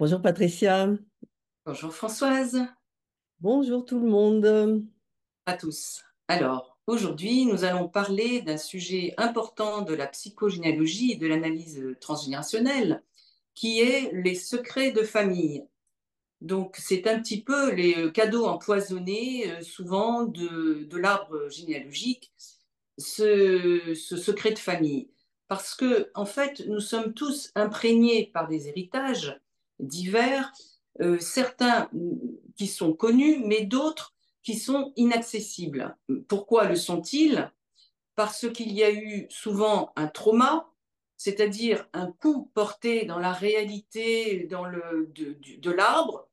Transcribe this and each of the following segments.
Bonjour Patricia, Bonjour Françoise, bonjour tout le monde. à tous. Alors, aujourd'hui, nous allons parler d'un sujet important de la psychogénéalogie et de l'analyse transgénérationnelle, qui est les secrets de famille. Donc, c'est un petit peu les cadeaux empoisonnés, souvent de l'arbre généalogique, ce secret de famille. Parce que, en fait, nous sommes tous imprégnés par des héritages divers, certains qui sont connus, mais d'autres qui sont inaccessibles. Pourquoi le sont-ils? Parce qu'il y a eu souvent un trauma, c'est-à-dire un coup porté dans la réalité de l'arbre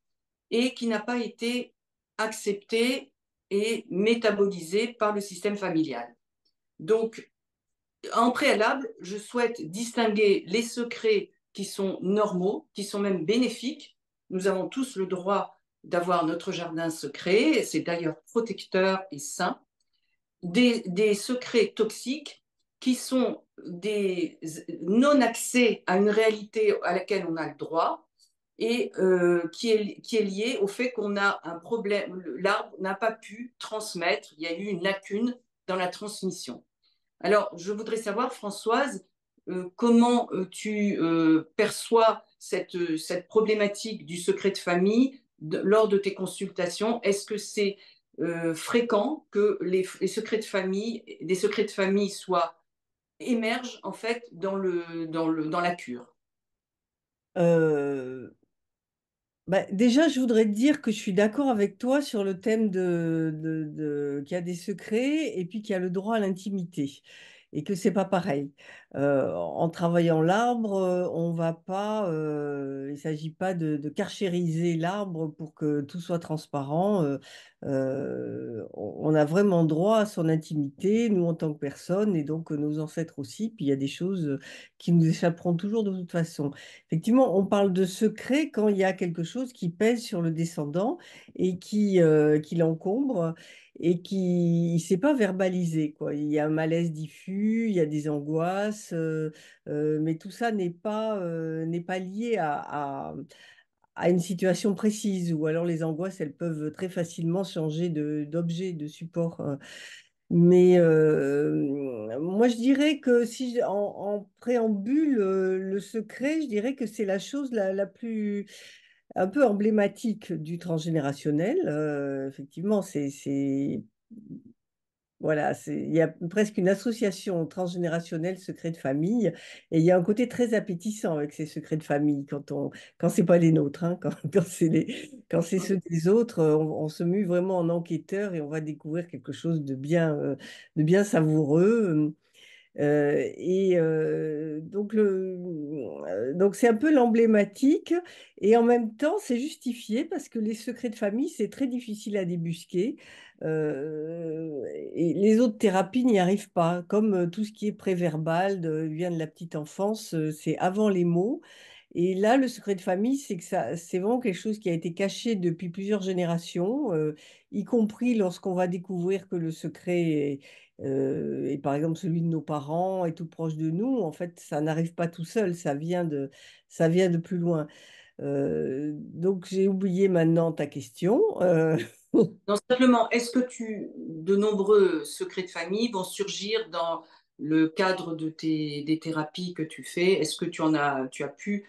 et qui n'a pas été accepté et métabolisé par le système familial. Donc, en préalable, je souhaite distinguer les secrets qui sont normaux, qui sont même bénéfiques. Nous avons tous le droit d'avoir notre jardin secret, c'est d'ailleurs protecteur et sain, des secrets toxiques qui sont des non-accès à une réalité à laquelle on a le droit et qui est lié au fait qu'on a un problème, l'arbre n'a pas pu transmettre, il y a eu une lacune dans la transmission. Alors, je voudrais savoir, Françoise, comment tu perçois cette problématique du secret de famille lors de tes consultations. Est-ce que c'est fréquent que les secrets de famille, des secrets de famille soient émergent en fait dans la cure? Euh, Déjà, je voudrais te dire que je suis d'accord avec toi sur le thème qu'il y a des secrets et puis qu'il y a le droit à l'intimité et que c'est pas pareil. En travaillant l'arbre, on va pas, il s'agit pas de carchériser l'arbre pour que tout soit transparent. On a vraiment droit à son intimité, nous en tant que personne et donc nos ancêtres aussi. Puis il y a des choses qui nous échapperont toujours de toute façon. Effectivement, on parle de secret quand il y a quelque chose qui pèse sur le descendant et qui l'encombre et qui ne s'est pas verbalisé, quoi. Il y a un malaise diffus, il y a des angoisses, mais tout ça n'est pas lié à une situation précise, ou alors les angoisses, elles peuvent très facilement changer d'objet, de support. Mais moi, je dirais que si en préambule, le secret, je dirais que c'est la chose la plus un peu emblématique du transgénérationnel. Effectivement, voilà, il y a presque une association transgénérationnelle secret de famille, et il y a un côté très appétissant avec ces secrets de famille quand c'est pas les nôtres, hein, quand c'est ceux des autres, on se mue vraiment en enquêteur et on va découvrir quelque chose de bien savoureux. Donc c'est un peu l'emblématique et en même temps c'est justifié parce que les secrets de famille c'est très difficile à débusquer. Et les autres thérapies n'y arrivent pas, comme tout ce qui est préverbal vient de la petite enfance, c'est avant les mots. Et là, le secret de famille, c'est que ça, c'est vraiment quelque chose qui a été caché depuis plusieurs générations, y compris lorsqu'on va découvrir que le secret est, par exemple celui de nos parents, est tout proche de nous. En fait, ça n'arrive pas tout seul, ça vient de plus loin. Donc, j'ai oublié maintenant ta question. Non, simplement, de nombreux secrets de famille vont surgir dans le cadre des thérapies que tu fais? Est-ce que tu as pu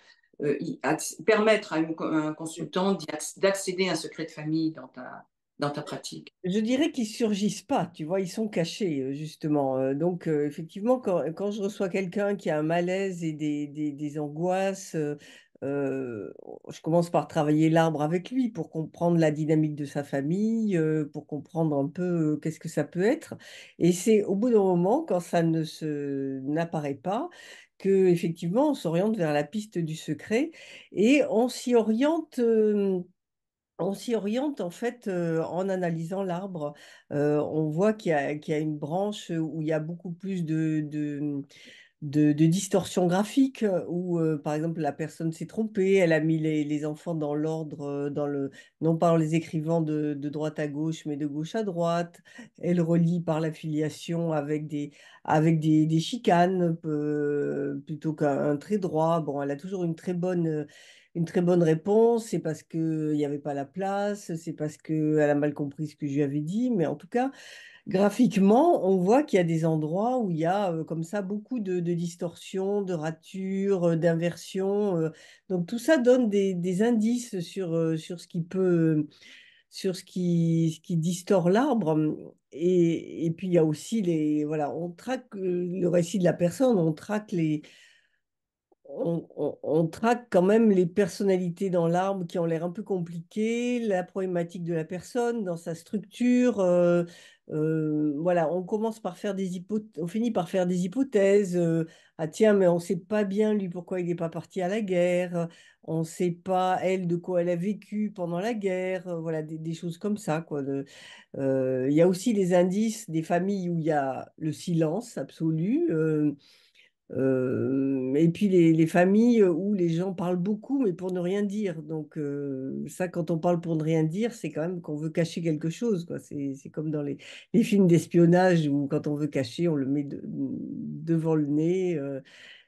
permettre à un consultant d'accéder à un secret de famille dans ta pratique? Je dirais qu'ils surgissent pas, tu vois, ils sont cachés, justement. Donc, effectivement, quand je reçois quelqu'un qui a un malaise et des angoisses, euh, je commence par travailler l'arbre avec lui pour comprendre la dynamique de sa famille, pour comprendre un peu qu'est-ce que ça peut être. Et c'est au bout d'un moment, quand ça n'apparaît pas, que effectivement, on s'oriente vers la piste du secret et on s'y oriente en fait en analysant l'arbre. On voit qu'il y a une branche où il y a beaucoup plus de distorsion graphique, où par exemple la personne s'est trompée, elle a mis les enfants dans l'ordre, non pas en les écrivant de droite à gauche, mais de gauche à droite. Elle relie par l'affiliation avec des chicanes plutôt qu'un trait droit. Bon, elle a toujours une très bonne une très bonne réponse, c'est parce qu'il n'y avait pas la place, c'est parce qu'elle a mal compris ce que je lui avais dit. Mais en tout cas, graphiquement, on voit qu'il y a des endroits où il y a comme ça beaucoup de distorsions, de ratures, d'inversions. Donc tout ça donne des indices sur ce qui peut, sur ce qui distord l'arbre. Et puis il y a aussi voilà, on traque le récit de la personne, on traque on traque quand même les personnalités dans l'arbre qui ont l'air un peu compliquées, la problématique de la personne dans sa structure. Voilà, on commence par faire des hypothèses, on finit par faire des hypothèses. Ah tiens, mais on ne sait pas bien lui pourquoi il n'est pas parti à la guerre. On ne sait pas elle de quoi elle a vécu pendant la guerre. Voilà, des choses comme ça, quoi. Il y a aussi les indices des familles où il y a le silence absolu. Et puis les familles où les gens parlent beaucoup, mais pour ne rien dire. Donc ça, quand on parle pour ne rien dire, c'est quand même qu'on veut cacher quelque chose, quoi. C'est comme dans les films d'espionnage où quand on veut cacher, on le met devant le nez.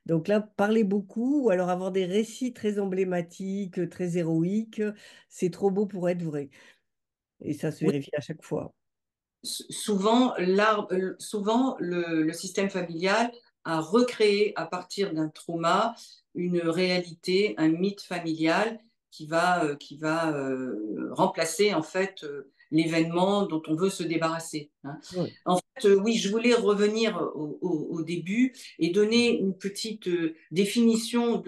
Donc là, parler beaucoup, ou alors avoir des récits très emblématiques, très héroïques, c'est trop beau pour être vrai. Et ça se Oui, vérifie à chaque fois. souvent, souvent le système familial a recréé à partir d'un trauma une réalité, un mythe familial qui va remplacer en fait l'événement dont on veut se débarrasser, hein. Oui. En fait, oui, je voulais revenir au début et donner une petite définition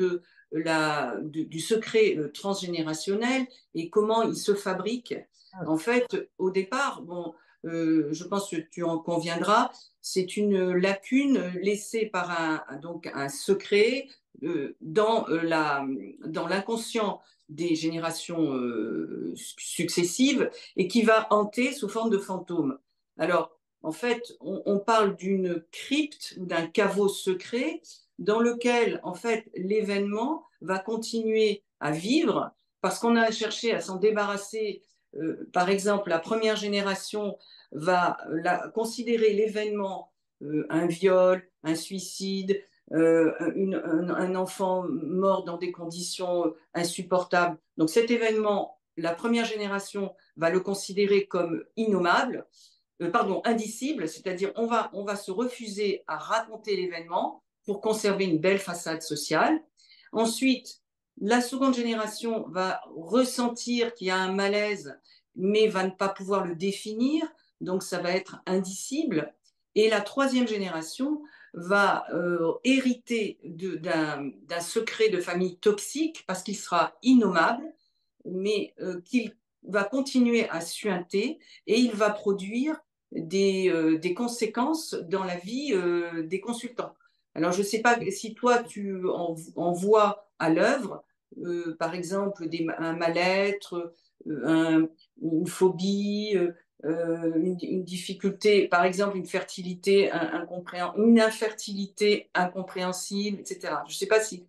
du secret transgénérationnel et comment il se fabrique. Ah, En fait, au départ, bon, je pense que tu en conviendras, c'est une lacune laissée par donc un secret dans l'inconscient des générations successives et qui va hanter sous forme de fantôme. Alors, en fait, on parle d'une crypte ou d'un caveau secret dans lequel, en fait, l'événement va continuer à vivre parce qu'on a cherché à s'en débarrasser. Par exemple, la première génération va considérer l'événement un viol, un suicide, un enfant mort dans des conditions insupportables. Donc cet événement, la première génération va le considérer comme innommable, pardon, indicible, c'est-à-dire on va se refuser à raconter l'événement pour conserver une belle façade sociale. Ensuite, la seconde génération va ressentir qu'il y a un malaise, mais va ne pas pouvoir le définir, donc ça va être indicible. Et la troisième génération va hériter d'un secret de famille toxique parce qu'il sera innommable, mais qu'il va continuer à suinter et il va produire des conséquences dans la vie des consultants. Alors, je ne sais pas si toi, tu en vois à l'œuvre, par exemple, un mal-être, une phobie, une difficulté, par exemple, une infertilité incompréhensible, etc. Je ne sais pas si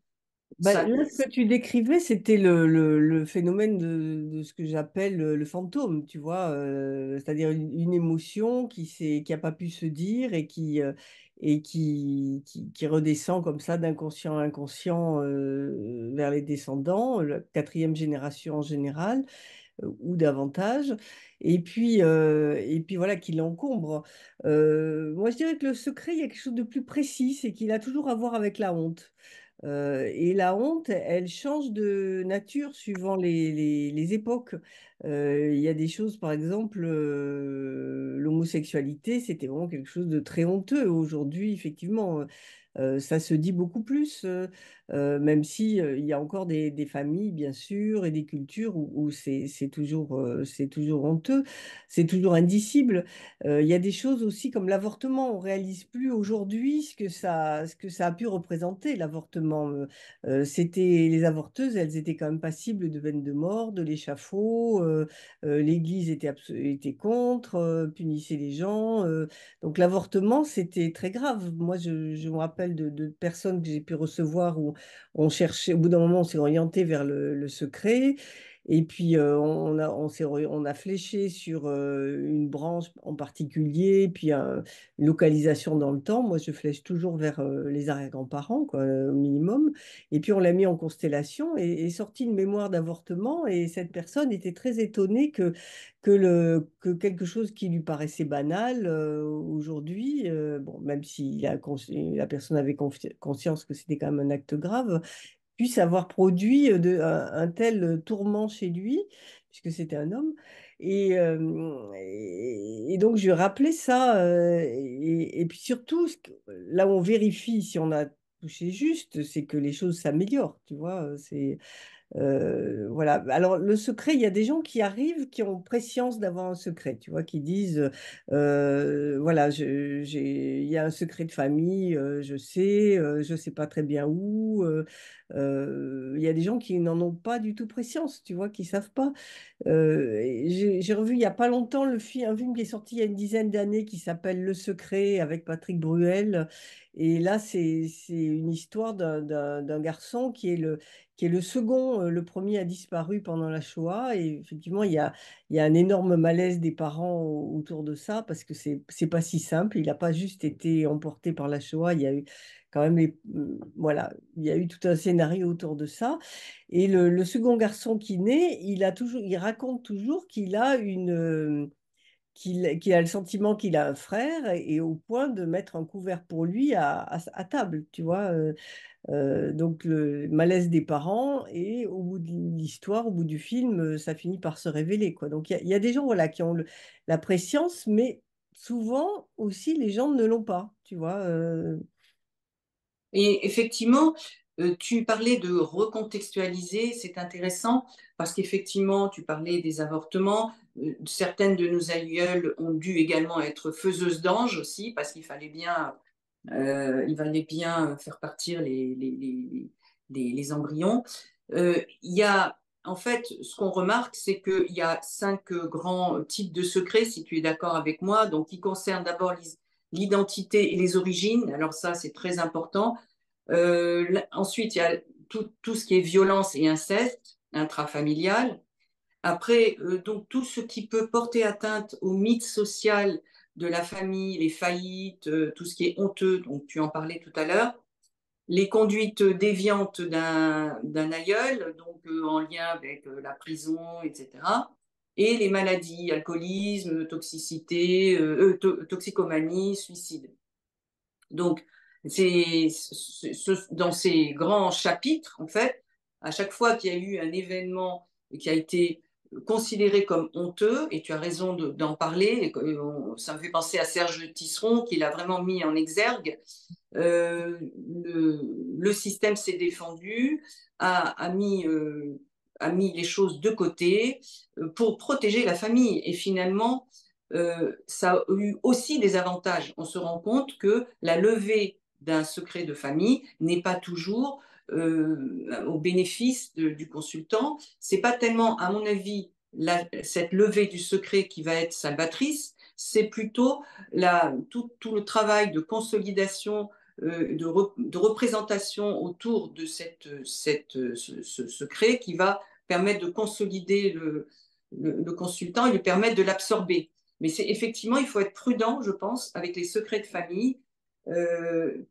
bah, ça... là, ce que tu décrivais, c'était le phénomène de ce que j'appelle le fantôme, tu vois, c'est-à-dire une émotion qui a pas pu se dire et qui redescend comme ça d'inconscient à inconscient vers les descendants, la quatrième génération en général, ou davantage, et puis voilà, qui l'encombre. Moi, je dirais que le secret, il y a quelque chose de plus précis, c'est qu'il a toujours à voir avec la honte. Et la honte, elle change de nature suivant les époques. Il y a des choses, par exemple, l'homosexualité, c'était vraiment quelque chose de très honteux. Aujourd'hui, effectivement, ça se dit beaucoup plus, même si il y a encore des familles, bien sûr, et des cultures où c'est toujours honteux, c'est toujours indicible. Il y a des choses aussi comme l'avortement. On réalise plus aujourd'hui ce que ça a pu représenter, l'avortement. C'était les avorteuses, elles étaient quand même passibles de peine de mort, de l'échafaud. L'Église était contre, punissait les gens. Donc l'avortement, c'était très grave. Moi, je me rappelle de personnes que j'ai pu recevoir où on cherchait, au bout d'un moment, on s'est orienté vers le secret. Et puis, on a fléché sur une branche en particulier, puis une localisation dans le temps. Moi, je flèche toujours vers les arrière-grands-parents, quoi, au minimum. Et puis, on l'a mis en constellation et sorti une mémoire d'avortement. Et cette personne était très étonnée que quelque chose qui lui paraissait banal aujourd'hui, bon, même si la personne avait conscience que c'était quand même un acte grave, puisse avoir produit un tel tourment chez lui, puisque c'était un homme. Et donc, je lui ai rappelé ça. Et puis surtout, là où on vérifie si on a touché juste, c'est que les choses s'améliorent, tu vois. Voilà. Alors, le secret, il y a des gens qui arrivent, qui ont prescience d'avoir un secret, tu vois, qui disent, voilà, il y a un secret de famille, je sais pas très bien où. Il y a des gens qui n'en ont pas du tout prescience, tu vois, qui savent pas. Et j'ai revu il y a pas longtemps un film qui est sorti il y a une dizaine d'années qui s'appelle Le Secret avec Patrick Bruel. Et là, c'est une histoire d'un garçon qui est le second. Le premier a disparu pendant la Shoah. Et effectivement, il y a un énorme malaise des parents autour de ça parce que c'est pas si simple. Il n'a pas juste été emporté par la Shoah. Il y a eu quand même voilà, il y a eu tout un scénario autour de ça. Et le second garçon qui naît, il raconte toujours qu'il a le sentiment qu'il a un frère et au point de mettre un couvert pour lui à table, tu vois. Donc le malaise des parents et au bout de l'histoire, au bout du film, ça finit par se révéler, quoi. Donc il y a des gens, voilà, qui ont la préscience, mais souvent aussi les gens ne l'ont pas, tu vois. Et effectivement, tu parlais de recontextualiser, c'est intéressant parce qu'effectivement, tu parlais des avortements. Certaines de nos aïeules ont dû également être faiseuses d'anges aussi parce il fallait bien faire partir les embryons. Il y a, en fait, ce qu'on remarque, c'est qu'il y a 5 grands types de secrets, si tu es d'accord avec moi, donc qui concernent d'abord l'identité et les origines. Alors ça, c'est très important. Ensuite, il y a tout ce qui est violence et inceste intrafamilial. Après, donc tout ce qui peut porter atteinte au mythe social de la famille, les faillites, tout ce qui est honteux, donc tu en parlais tout à l'heure, les conduites déviantes d'un aïeul, donc en lien avec la prison, etc. Et les maladies, alcoolisme, toxicité, toxicomanie, suicide. Donc, dans ces grands chapitres, en fait, à chaque fois qu'il y a eu un événement qui a été considéré comme honteux, et tu as raison d'en parler, ça me fait penser à Serge Tisseron, qui l'a vraiment mis en exergue. euh, le système s'est défendu, a, a mis, euh, a mis les choses de côté pour protéger la famille. Et finalement, ça a eu aussi des avantages. On se rend compte que la levée d'un secret de famille n'est pas toujours au bénéfice du consultant. C'est pas tellement, à mon avis, cette levée du secret qui va être salvatrice, c'est plutôt tout le travail de consolidation, de représentation autour de ce secret qui va permettre de consolider le consultant et lui permettre de l'absorber. Mais c'est effectivement, il faut être prudent, je pense, avec les secrets de famille.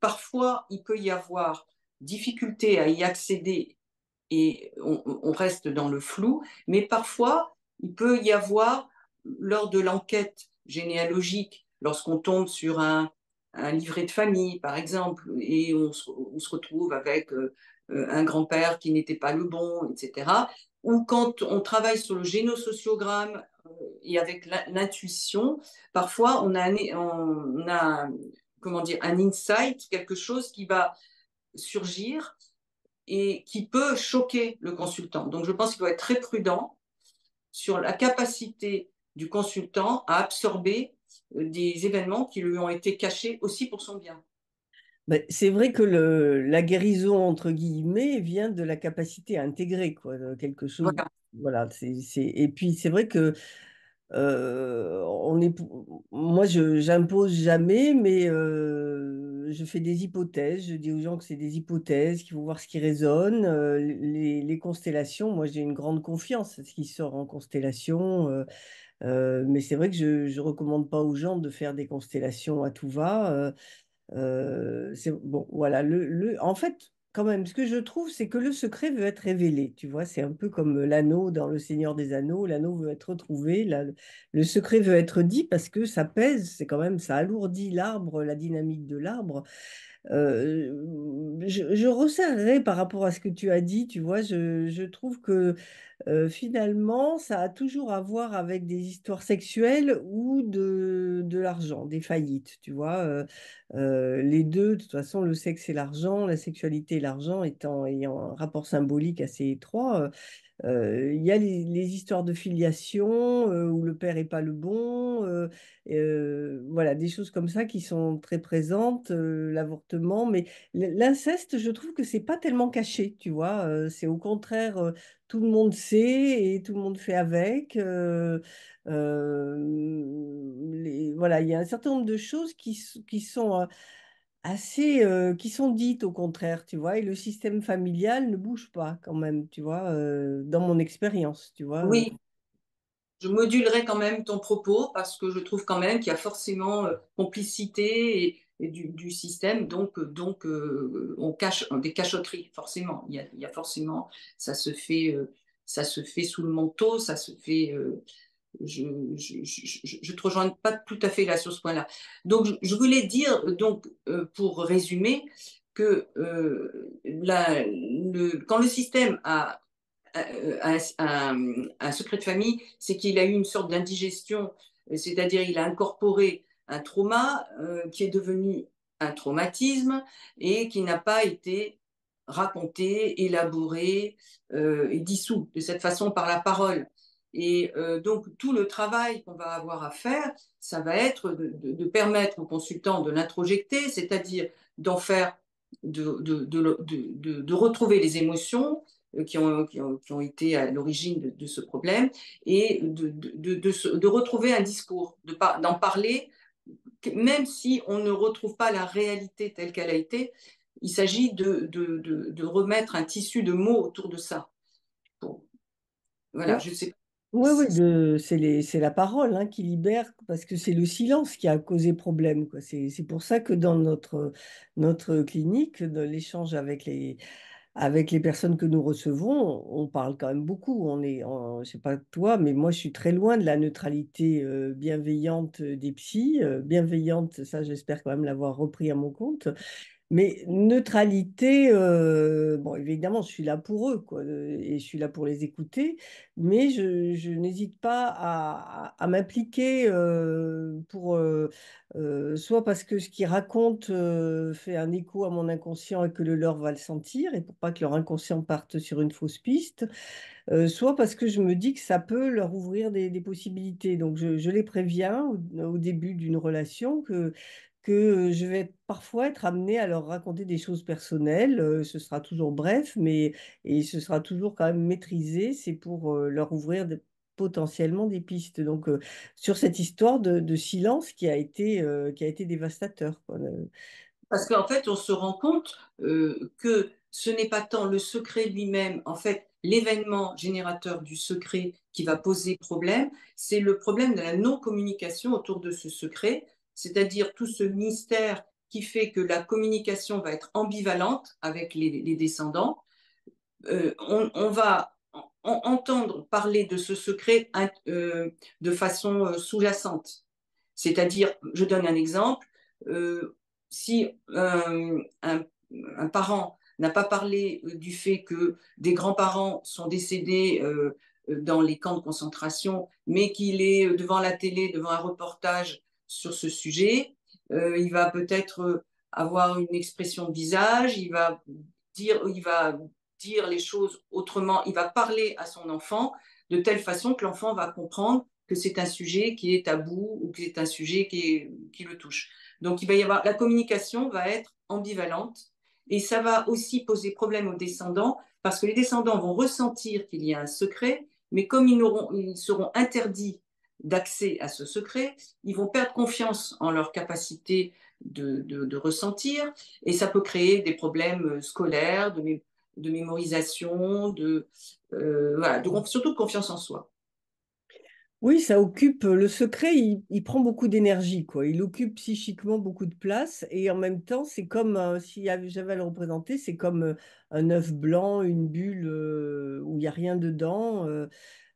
Parfois, il peut y avoir difficulté à y accéder et on reste dans le flou, mais parfois, il peut y avoir, lors de l'enquête généalogique, lorsqu'on tombe sur un livret de famille, par exemple, et on se retrouve avec un grand-père qui n'était pas le bon, etc. Ou quand on travaille sur le génosociogramme et avec l'intuition, parfois on a comment dire, un insight, quelque chose qui va surgir et qui peut choquer le consultant. Donc je pense qu'il faut être très prudent sur la capacité du consultant à absorber des événements qui lui ont été cachés aussi pour son bien. Ben, c'est vrai que la guérison, entre guillemets, vient de la capacité à intégrer quoi, quelque chose. Voilà. Voilà, et puis c'est vrai que on est, moi, je j'impose jamais, mais je fais des hypothèses, je dis aux gens que c'est des hypothèses, qu'il faut voir ce qui résonne. Les constellations, moi j'ai une grande confiance à ce qui sort en constellation. Mais c'est vrai que je ne recommande pas aux gens de faire des constellations à tout va. C'est bon, voilà. En fait, quand même, ce que je trouve, c'est que le secret veut être révélé. Tu vois, c'est un peu comme l'anneau dans Le Seigneur des Anneaux. L'anneau veut être retrouvé. Le secret veut être dit parce que ça pèse. C'est quand même, ça alourdit l'arbre, la dynamique de l'arbre. Je resserrerai par rapport à ce que tu as dit. Tu vois, je trouve que finalement, ça a toujours à voir avec des histoires sexuelles ou de l'argent, des faillites, tu vois. Les deux, de toute façon, le sexe et l'argent, la sexualité et l'argent ayant un rapport symbolique assez étroit. Il y a les histoires de filiation où le père n'est pas le bon, voilà, des choses comme ça qui sont très présentes, l'avortement, mais l'inceste, je trouve que c'est pas tellement caché, tu vois, c'est au contraire, tout le monde sait et tout le monde fait avec. Voilà, il y a un certain nombre de choses qui sont assez qui sont dites au contraire, tu vois, et le système familial ne bouge pas quand même, tu vois, dans mon expérience, tu vois. Oui, je modulerai quand même ton propos parce que je trouve quand même qu'il y a forcément complicité et du système, donc on cache des cachotteries, forcément. Il y a forcément, ça se fait, ça se fait sous le manteau, ça se fait. Je te rejoins pas tout à fait là sur ce point-là. Donc, je voulais dire, donc, pour résumer, que quand le système a un secret de famille, c'est qu'il a eu une sorte d'indigestion, c'est-à-dire il a incorporé un trauma qui est devenu un traumatisme et qui n'a pas été raconté, élaboré et dissous de cette façon par la parole. Et donc tout le travail qu'on va avoir à faire, ça va être de permettre aux consultants de l'introjecter, c'est-à-dire d'en faire, de retrouver les émotions, qui ont été à l'origine de ce problème et de retrouver un discours, d'en parler, même si on ne retrouve pas la réalité telle qu'elle a été. Il s'agit de remettre un tissu de mots autour de ça. Bon, Oui, voilà, je ne sais pas oui, oui, si. c'est la parole hein, qui libère, parce que c'est le silence qui a causé problème, quoi. C'est pour ça que dans notre clinique, dans l'échange avec les personnes que nous recevons, on parle quand même beaucoup. Je sais pas toi, mais moi, je suis très loin de la neutralité bienveillante des psys. Bienveillante, ça, j'espère quand même l'avoir repris à mon compte. Mais neutralité, bon, évidemment, je suis là pour eux, quoi, et je suis là pour les écouter, mais je n'hésite pas à m'impliquer soit parce que ce qu'ils racontent fait un écho à mon inconscient et que le leur va le sentir, et pour pas que leur inconscient parte sur une fausse piste, soit parce que je me dis que ça peut leur ouvrir des possibilités. Donc je les préviens au début d'une relation que je vais parfois être amenée à leur raconter des choses personnelles. Ce sera toujours bref, et ce sera toujours quand même maîtrisé. C'est pour leur ouvrir potentiellement des pistes. Donc sur cette histoire de silence qui a été dévastateur, quoi. Parce qu'en fait, on se rend compte que ce n'est pas tant le secret lui-même, en fait, l'événement générateur du secret qui va poser problème, c'est le problème de la non-communication autour de ce secret, c'est-à-dire tout ce mystère qui fait que la communication va être ambivalente avec les descendants. On va entendre parler de ce secret de façon sous-jacente. C'est-à-dire, je donne un exemple, si un parent n'a pas parlé du fait que des grands-parents sont décédés dans les camps de concentration, mais qu'il est devant la télé, devant un reportage sur ce sujet, il va peut-être avoir une expression de visage, il va dire les choses autrement, il va parler à son enfant de telle façon que l'enfant va comprendre que c'est un sujet qui est tabou ou que c'est un sujet qui le touche. Donc il va y avoir, la communication va être ambivalente et ça va aussi poser problème aux descendants parce que les descendants vont ressentir qu'il y a un secret, mais comme ils seront interdits d'accès à ce secret, ils vont perdre confiance en leur capacité de ressentir, et ça peut créer des problèmes scolaires, de mémorisation, voilà, surtout de confiance en soi. Oui, ça occupe, le secret, il prend beaucoup d'énergie, quoi. Il occupe psychiquement beaucoup de place et en même temps, c'est comme, si j'avais à le représenter, c'est comme un œuf blanc, une bulle où il n'y a rien dedans.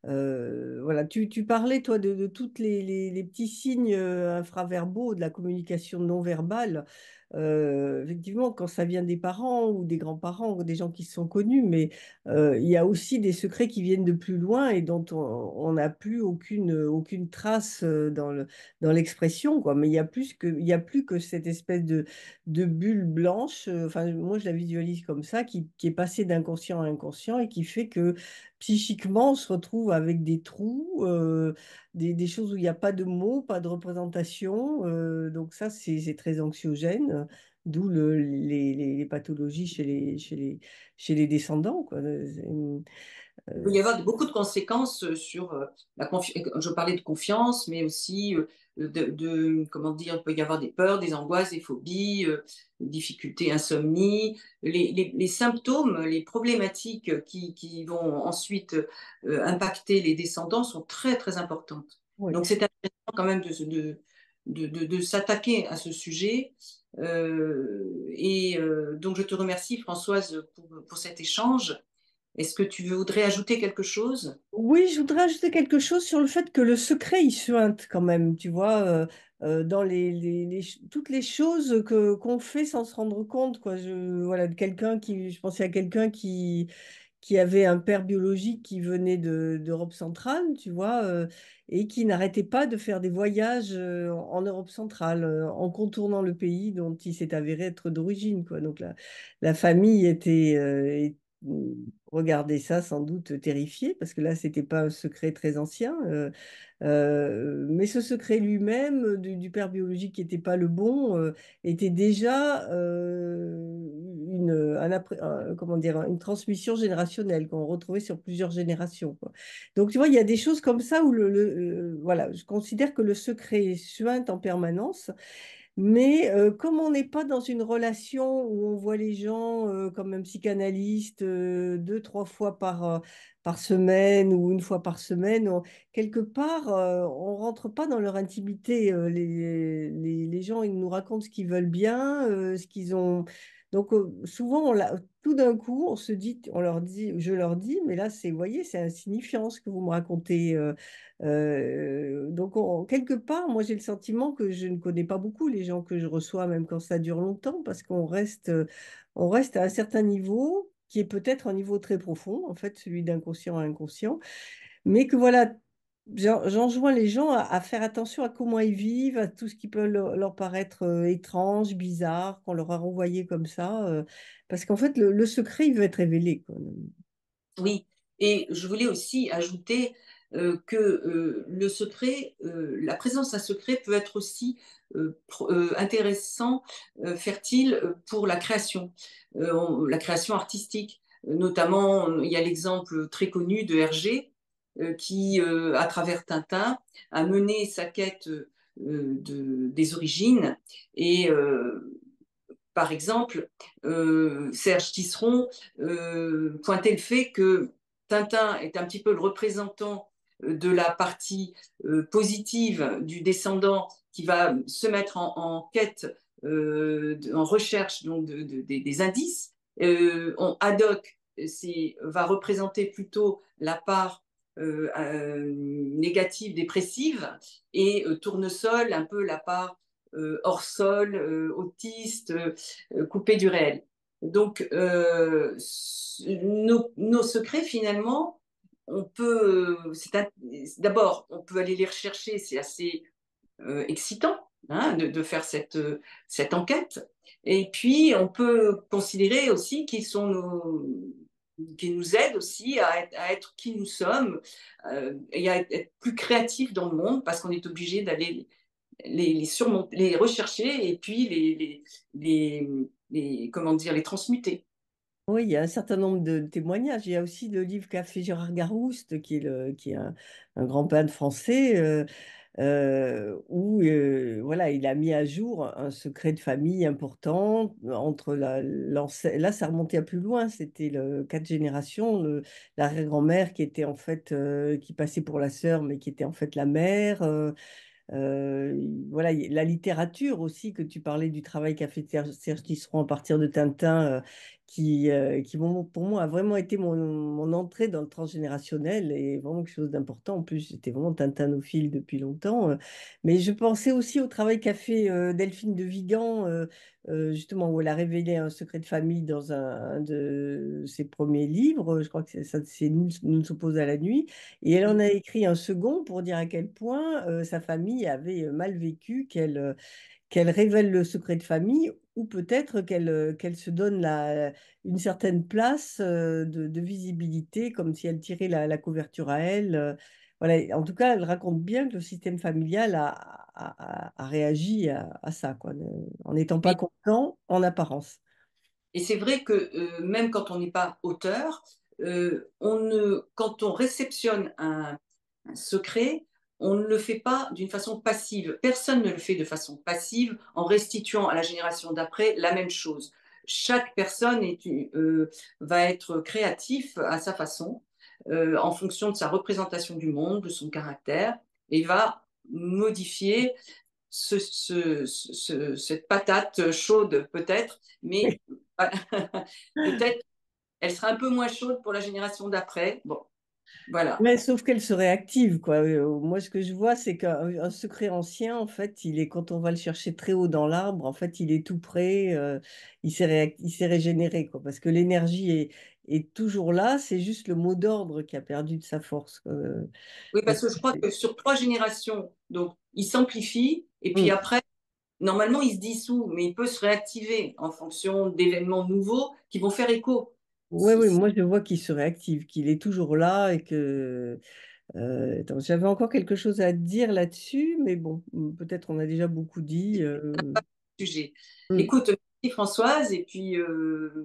Voilà, tu parlais, toi, de tous les petits signes infraverbaux de la communication non verbale. Effectivement, quand ça vient des parents ou des grands-parents ou des gens qui se sont connus, mais il y a aussi des secrets qui viennent de plus loin et dont on n'a plus aucune trace dans l'expression, quoi. Mais il y a plus que cette espèce de bulle blanche. Enfin, moi, je la visualise comme ça, qui est passée d'inconscient à inconscient et qui fait que psychiquement, on se retrouve avec des trous, des choses où il n'y a pas de mots, pas de représentation. Donc ça, c'est très anxiogène, d'où les pathologies chez les descendants, quoi. Il peut y avoir beaucoup de conséquences sur la confiance. Je parlais de confiance, mais aussi comment dire, il peut y avoir des peurs, des angoisses, des phobies, difficultés, insomnie. Les symptômes, les problématiques qui vont ensuite impacter les descendants sont très, très importantes. Oui. Donc, c'est intéressant quand même de s'attaquer à ce sujet. Donc, je te remercie, Françoise, pour cet échange. Est-ce que tu voudrais ajouter quelque chose? Oui, je voudrais ajouter quelque chose sur le fait que le secret, il suinte quand même, tu vois, dans toutes les choses qu'on fait sans se rendre compte, quoi. Voilà, je pensais à quelqu'un qui avait un père biologique qui venait d'Europe centrale, tu vois, et qui n'arrêtait pas de faire des voyages en Europe centrale, en contournant le pays dont il s'est avéré être d'origine, quoi. Donc la famille regardait ça sans doute terrifiée, parce que là, c'était pas un secret très ancien. Mais ce secret lui-même, du père biologique qui n'était pas le bon, était déjà comment dire, une transmission générationnelle qu'on retrouvait sur plusieurs générations, quoi. Donc, tu vois, il y a des choses comme ça où voilà, je considère que le secret suinte en permanence. Mais comme on n'est pas dans une relation où on voit les gens comme un psychanalyste deux, trois fois par semaine ou une fois par semaine, quelque part, on rentre pas dans leur intimité. Les gens, ils nous racontent ce qu'ils veulent bien, ce qu'ils ont. Donc souvent, tout d'un coup, on se dit, je leur dis, mais là, vous voyez, c'est insignifiant ce que vous me racontez. Donc, quelque part, moi, j'ai le sentiment que je ne connais pas beaucoup les gens que je reçois, même quand ça dure longtemps, parce on reste à un certain niveau qui est peut-être un niveau très profond, en fait, celui d'inconscient à inconscient, mais que voilà, j'enjoins les gens à faire attention à comment ils vivent, à tout ce qui peut leur paraître étrange, bizarre, qu'on leur a renvoyé comme ça, parce qu'en fait, le secret, il veut être révélé, quoi. Oui, et je voulais aussi ajouter que le secret, la présence d'un secret peut être aussi intéressant, fertile pour la création, la création artistique. Notamment, il y a l'exemple très connu de Hergé qui, à travers Tintin, a mené sa quête des origines et par exemple, Serge Tisseron pointait le fait que Tintin est un petit peu le représentant de la partie positive du descendant qui va se mettre en quête, en recherche donc, des indices. Haddock va représenter plutôt la part négative, dépressive, et Tournesol un peu la part hors sol, autiste, coupé du réel. Donc, nos secrets, finalement, d'abord, on peut aller les rechercher, c'est assez excitant hein, de faire cette enquête. Et puis, on peut considérer aussi qu'ils nous aident aussi à être qui nous sommes et à être plus créatifs dans le monde parce qu'on est obligé d'aller surmonter, les rechercher et puis comment dire, les transmuter. Oui, il y a un certain nombre de témoignages. Il y a aussi le livre qu'a fait Gérard Garouste, qui est un grand peintre français, où voilà, il a mis à jour un secret de famille important entre là, ça remontait à plus loin, c'était le quatre générations, l'arrière-grand-mère qui était en fait qui passait pour la sœur, mais qui était en fait la mère. Voilà, la littérature aussi, que tu parlais du travail qu'a fait Serge Tisseron à partir de Tintin, qui pour moi, a vraiment été mon entrée dans le transgénérationnel et vraiment quelque chose d'important. En plus, j'étais vraiment tintanophile depuis longtemps. Mais je pensais aussi au travail qu'a fait Delphine de Vigan, justement, où elle a révélé un secret de famille dans un de ses premiers livres. Je crois que c'est Nous s'oppose à la nuit. Et elle en a écrit un second pour dire à quel point sa famille avait mal vécu, qu'elle révèle le secret de famille, ou peut-être qu'elle se donne une certaine place de visibilité, comme si elle tirait la couverture à elle. Voilà. En tout cas, elle raconte bien que le système familial a réagi à ça, quoi, en n'étant pas Mais content en apparence. et c'est vrai que même quand on n'est pas auteur, quand on réceptionne un secret, on ne le fait pas d'une façon passive. Personne ne le fait de façon passive en restituant à la génération d'après la même chose. Chaque personne va être créatif à sa façon, en fonction de sa représentation du monde, de son caractère, et va modifier cette patate chaude peut-être, mais peut-être elle sera un peu moins chaude pour la génération d'après. Bon, voilà. Mais sauf qu'elle serait active, quoi. Moi, ce que je vois, c'est qu'un secret ancien, en fait, quand on va le chercher très haut dans l'arbre, en fait, il est tout prêt, il s'est régénéré, quoi. Parce que l'énergie est toujours là, c'est juste le mot d'ordre qui a perdu de sa force, quoi. Oui, Donc, parce que je crois que sur 3 générations, donc il s'amplifie et puis mm. après, normalement, il se dissout, mais il peut se réactiver en fonction d'événements nouveaux qui vont faire écho. Ouais, Si, oui, si. moi, je vois qu'il se réactive, qu'il est toujours là et que attends, j'avais encore quelque chose à dire là-dessus, mais bon, peut-être on a déjà beaucoup dit. Sujet. Mm. Écoute, merci Françoise, et puis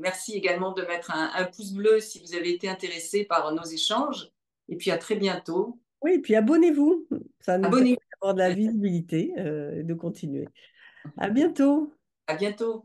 merci également de mettre un pouce bleu si vous avez été intéressé par nos échanges. Et puis à très bientôt. Oui, et puis abonnez-vous, ça nous permet Abonnez-vous. d'avoir de la visibilité et de continuer. À bientôt. À bientôt.